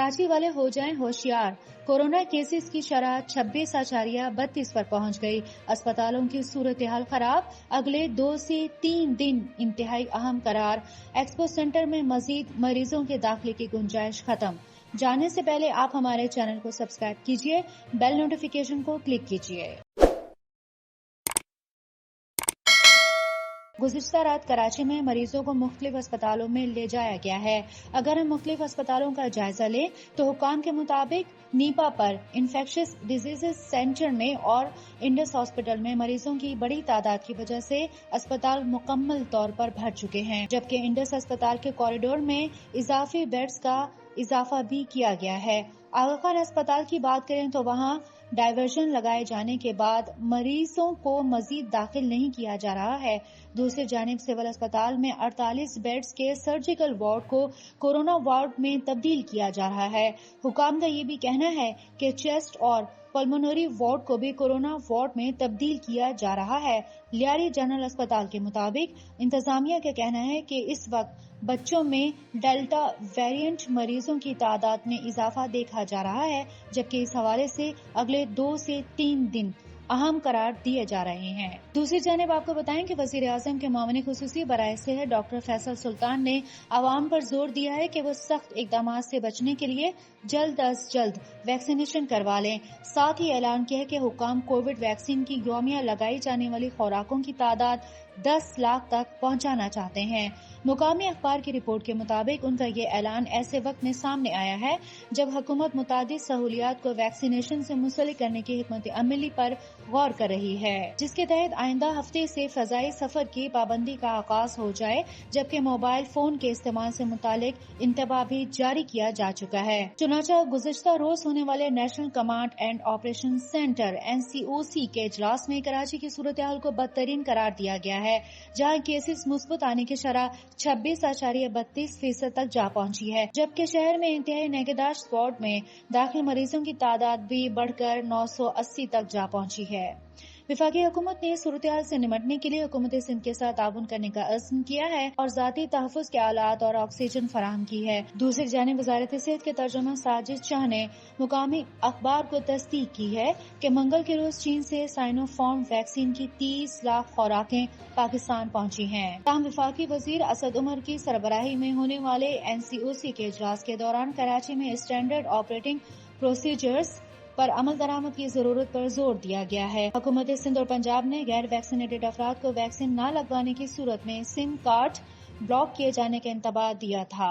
कराची वाले हो जाएं होशियार। कोरोना केसेस की शरह 26.32 पर पहुंच गई। अस्पतालों की सूरत हाल खराब, अगले 2 से 3 दिन इंतहाई अहम करार। एक्सपो सेंटर में मजीद मरीजों के दाखिले की गुंजाइश खत्म। जाने से पहले आप हमारे चैनल को सब्सक्राइब कीजिए, बेल नोटिफिकेशन को क्लिक कीजिए। गुज़िश्ता रात कराची में मरीजों को मुख्तलिफ अस्पतालों में ले जाया गया है। अगर हम मुख्तलिफ अस्पतालों का जायजा लें तो हुकाम के मुताबिक नीपा पर इन्फेक्शियस डिजीजेस सेंटर में और इंडस हॉस्पिटल में मरीजों की बड़ी तादाद की वजह से अस्पताल मुकम्मल तौर पर भर चुके हैं, जबकि इंडस अस्पताल के कॉरिडोर में इजाफी बेड्स का इजाफा भी किया गया है। आगा खान अस्पताल की बात करें तो वहां डायवर्जन लगाए जाने के बाद मरीजों को मजीद दाखिल नहीं किया जा रहा है। दूसरी जानिब सिविल अस्पताल में 48 बेड्स के सर्जिकल वार्ड को कोरोना वार्ड में तब्दील किया जा रहा है। हुकाम का ये भी कहना है कि चेस्ट और पल्मोनरी वार्ड को भी कोरोना वार्ड में तब्दील किया जा रहा है। लियारी जनरल अस्पताल के मुताबिक इंतजामिया का कहना है कि इस वक्त बच्चों में डेल्टा वेरिएंट मरीजों की तादाद में इजाफा देखा जा रहा है, जबकि इस हवाले से अगले 2 से 3 दिन अहम करार दिए जा रहे हैं। दूसरी जानिब आपको बताएं कि वजीर आजम के मामले खुसूसी बराए सेहत डॉक्टर फैसल सुल्तान ने आवाम पर जोर दिया है कि वो सख्त इकदाम से बचने के लिए जल्द अज जल्द वैक्सीनेशन करवा लें। साथ ही ऐलान किया है कि हुकाम कोविड वैक्सीन की यौमिया लगाई जाने वाली खुराकों की तादाद 10 लाख तक पहुंचाना चाहते हैं। मुकामी अखबार की रिपोर्ट के मुताबिक उनका ये ऐलान ऐसे वक्त में सामने आया है जब हुकूमत मुतादिद सहूलियात को वैक्सीनेशन से मुंसलिक करने की हिकमत अमली पर गौर कर रही है, जिसके तहत आइंदा हफ्ते से फजाई सफर की पाबंदी का आगाज हो जाए, जबकि मोबाइल फोन के इस्तेमाल से मुतालिक इंतबाह भी जारी किया जा चुका है। चुनाचा गुज़िश्ता रोज होने वाले national command and operation centre NCOC के इजलास में कराची की सूरत हाल को बदतरीन करार दिया गया है, जहाँ केसेस मुस्बत आने की शरह 26.32% तक जा पहुंची है, जबकि शहर में इंतहाई निगहदाश्त वार्ड में दाखिल मरीजों की तादाद भी बढ़कर 980 तक जा पहुंची है। वफाकी हुकूमत ने सूरत हाल से निमटने के लिए हुकूमत सिंध के साथ ताउन करने का अज़्म किया है और जाती तहफ़्फ़ुज़ के आलात और ऑक्सीजन फराहम की है। दूसरी जानिब वज़ारत सेहत के तर्जुमा साजिद शाह ने मुकामी अखबार को तस्दीक की है कि मंगल के रोज चीन से साइनोफार्म वैक्सीन की 30 लाख खुराकें पाकिस्तान पहुंची हैं। ताहम वफाकी वजीर असद उमर की सरबराही में होने वाले NCOC के इजलास के दौरान कराची में स्टैंडर्ड ऑपरेटिंग प्रोसीजर्स पर अमल दरामद की जरूरत पर जोर दिया गया है। हुकूमत सिंध और पंजाब ने गैर वैक्सीनेटेड अफराद को वैक्सीन न लगवाने की सूरत में सिम कार्ड ब्लॉक किए जाने का इंतबाह दिया था।